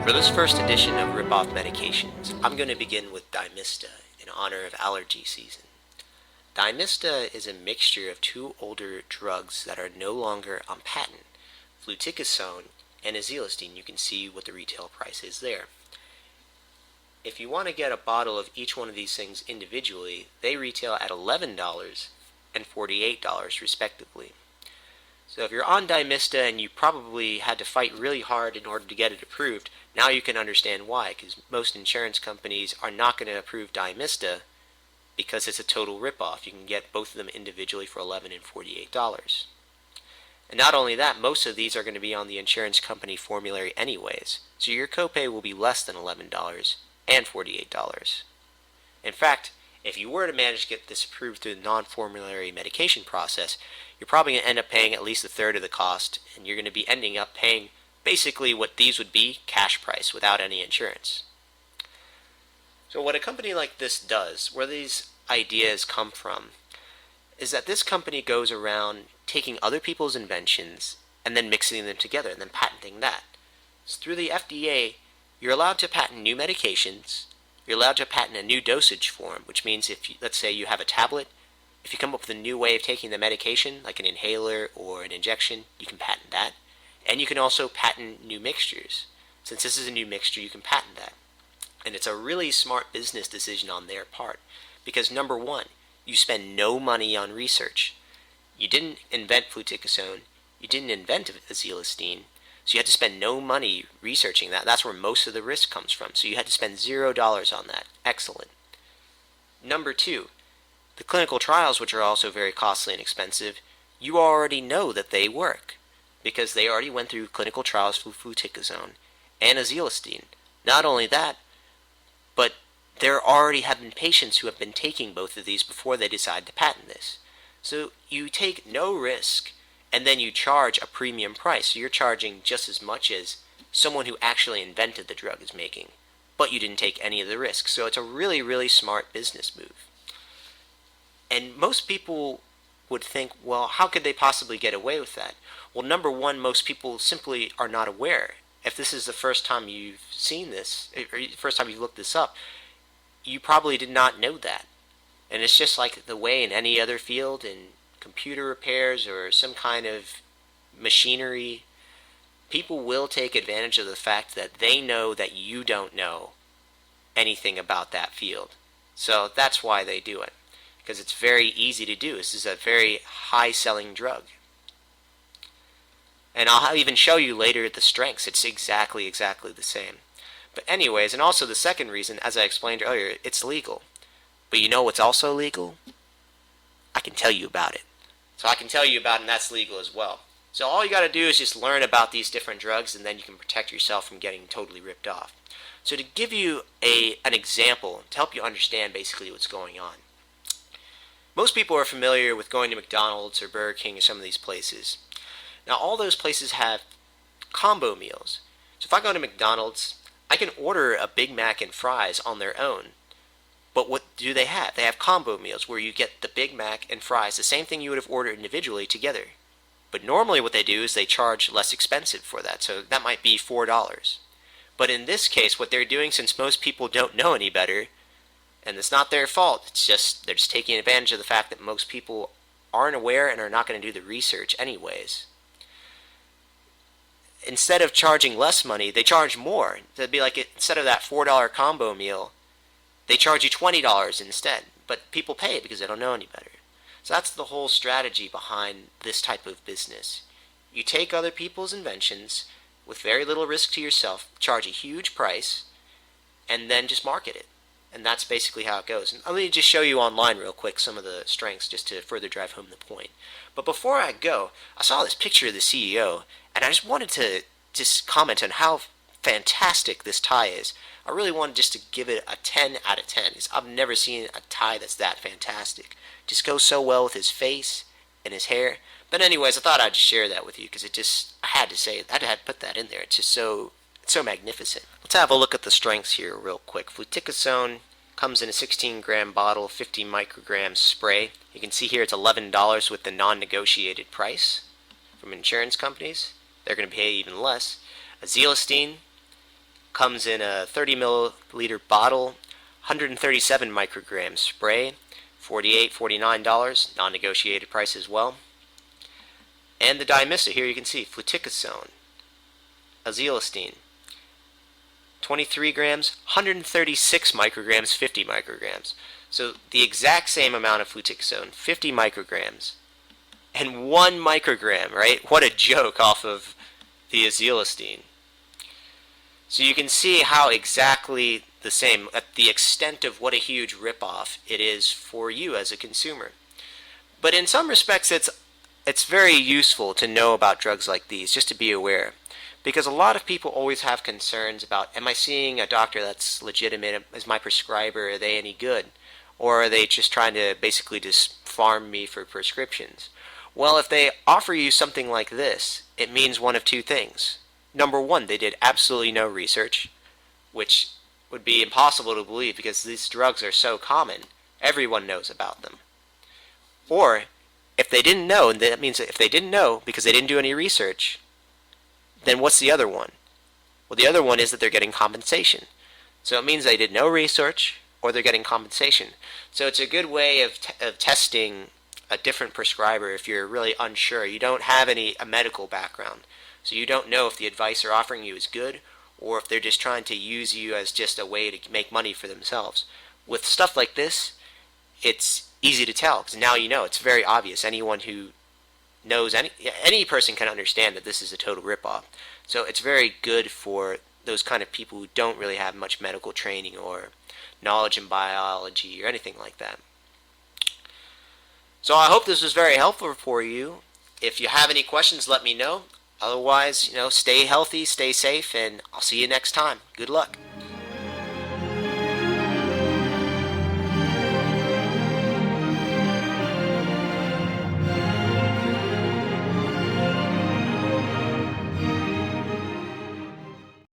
For this first edition of Rip-Off Medications, I'm going to begin with Dymista in honor of allergy season. Dymista is a mixture of two older drugs that are no longer on patent, fluticasone and azilistine. You can see what the retail price is there. If you want to get a bottle of each one of these things individually, they retail at $11 and $48 respectively. So if you're on Dymista and you probably had to fight really hard in order to get it approved, now you can understand why, because most insurance companies are not going to approve Dymista because it's a total ripoff. You can get both of them individually for $11 and $48. And not only that, most of these are going to be on the insurance company formulary anyways, so your copay will be less than $11 and $48. In fact, if you were to manage to get this approved through the non-formulary medication process, you're probably going to end up paying at least a third of the cost, and you're going to be ending up paying basically what these would be cash price without any insurance. So what a company like this does, where these ideas come from, is that this company goes around taking other people's inventions and then mixing them together and then patenting that. So through the FDA, you're allowed to patent new medications. You're allowed to patent a new dosage form, which means if, let's say, you have a tablet, if you come up with a new way of taking the medication, like an inhaler or an injection, you can patent that. And you can also patent new mixtures. Since this is a new mixture, you can patent that. And it's a really smart business decision on their part. Because number one, you spend no money on research. You didn't invent fluticasone. You didn't invent azilistine. So you had to spend no money researching that. That's where most of the risk comes from. So you had to spend $0 on that. Excellent. Number two, the clinical trials, which are also very costly and expensive, you already know that they work because they already went through clinical trials for fluticasone and azilistine. Not only that, but there already have been patients who have been taking both of these before they decide to patent this. So you take no risk and then you charge a premium price. So you're charging just as much as someone who actually invented the drug is making, but you didn't take any of the risk. So it's a really, really smart business move. And most people would think, well, how could they possibly get away with that? Well, number one, most people simply are not aware. If this is the first time you've seen this, or the first time you've looked this up, you probably did not know that. And it's just like the way in any other field, in computer repairs or some kind of machinery, people will take advantage of the fact that they know that you don't know anything about that field. So that's why they do it, because it's very easy to do. This is a very high-selling drug. And I'll even show you later the strengths. It's exactly the same. But anyways, and also the second reason, as I explained earlier, it's legal. But you know what's also legal? I can tell you about it. So I can tell you about it, and that's legal as well. So all you got to do is just learn about these different drugs, and then you can protect yourself from getting totally ripped off. So to give you an example, to help you understand basically what's going on. Most people are familiar with going to McDonald's or Burger King or some of these places. Now all those places have combo meals. So if I go to McDonald's, I can order a Big Mac and fries on their own. But what do they have? They have combo meals where you get the Big Mac and fries, the same thing you would have ordered individually together. But normally what they do is they charge less expensive for that, so that might be $4. But in this case, what they're doing, since most people don't know any better, and it's not their fault, it's just they're just taking advantage of the fact that most people aren't aware and are not going to do the research anyways. Instead of charging less money, they charge more. It'd be like instead of that $4 combo meal, they charge you $20 instead. But people pay it because they don't know any better. So that's the whole strategy behind this type of business. You take other people's inventions with very little risk to yourself, charge a huge price, and then just market it. And that's basically how it goes. And let me just show you online real quick some of the strengths just to further drive home the point. But before I go, I saw this picture of the CEO, and I just wanted to just comment on how fantastic this tie is. I really wanted just to give it a 10 out of 10. Because I've never seen a tie that's that fantastic. Just goes so well with his face and his hair. But anyways, I thought I'd just share that with you because I had to say it. I had to put that in there. It's just so magnificent. Let's have a look at the strengths here real quick. Fluticasone comes in a 16-gram bottle, 50 microgram spray. You can see here it's $11 with the non-negotiated price from insurance companies. They're going to pay even less. Azilistine Comes in a 30 milliliter bottle, 137 micrograms spray, $48, $49, non-negotiated price as well. And the Dymista, here you can see fluticasone, azelastine, 23 grams, 136 micrograms, 50 micrograms. So the exact same amount of fluticasone, 50 micrograms, and 1 microgram, right? What a joke off of the azelastine. So you can see how exactly the same, at the extent of what a huge ripoff it is for you as a consumer. But in some respects, it's very useful to know about drugs like these, just to be aware. Because a lot of people always have concerns about, am I seeing a doctor that's legitimate? Is my prescriber, are they any good? Or are they just trying to basically just farm me for prescriptions? Well, if they offer you something like this, it means one of two things. Number one, they did absolutely no research, which would be impossible to believe because these drugs are so common. Everyone knows about them. Or, if they didn't know, and that means that if they didn't know because they didn't do any research, then what's the other one? Well, the other one is that they're getting compensation. So it means they did no research or they're getting compensation. So it's a good way of testing a different prescriber if you're really unsure. You don't have a medical background. So you don't know if the advice they're offering you is good or if they're just trying to use you as just a way to make money for themselves. With stuff like this, it's easy to tell because now you know. It's very obvious. Anyone who knows, any person can understand that this is a total ripoff. So it's very good for those kind of people who don't really have much medical training or knowledge in biology or anything like that. So I hope this was very helpful for you. If you have any questions, let me know. Otherwise, stay healthy, stay safe, and I'll see you next time. Good luck.